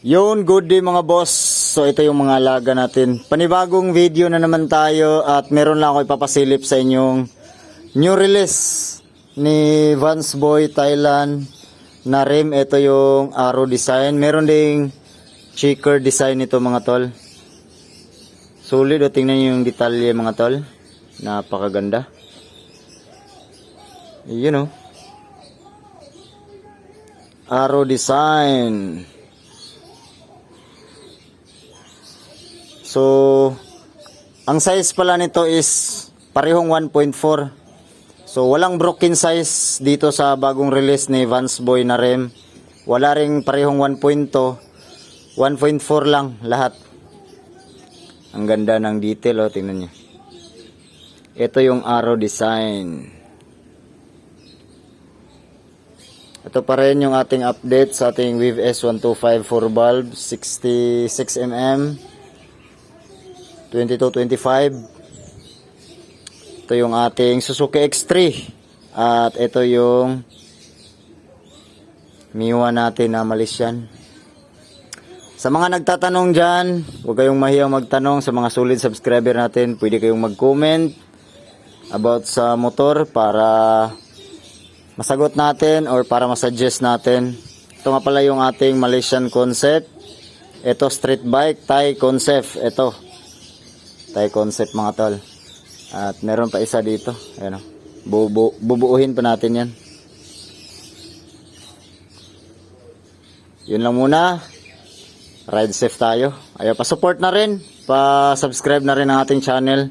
Yun, good day mga boss. So ito yung mga alaga natin. Panibagong video na naman tayo at meron lang ako ipapasilip sa inyong new release ni Vance Boy Thailand na rim. Ito yung arrow design. Meron ding checker design nito mga tol. Solid, tingnan nyo yung detalye mga tol. Napakaganda. Yun o. Arrow design. So, ang size pala nito is parehong 1.4. So, walang broken size dito sa bagong release ni Vance Boy na rim. Wala ring parehong 1.2. 1.4 lang lahat. Ang ganda ng detail, oh, tingnan niyo. Ito yung arrow design. Ito pa rin yung ating update sa ating Weave S125 4 bulb, 66mm. 2225. Ito yung ating Suzuki X3 at ito yung Miwa natin na Malaysian. Sa mga nagtatanong dyan, huwag kayong mahiyang magtanong. Sa mga solid subscriber natin, pwede kayong mag-comment about sa motor para masagot natin or para masuggest natin. Ito nga pala yung ating Malaysian Concept. Ito street bike Thai Concept. Ito Thai Concept mga tol. At meron pa isa dito. Ayan o. Bubuuhin pa natin yan. Yun lang muna. Ride safe tayo. Ayaw, pa-support na rin. Pa-subscribe na rin ang ating channel.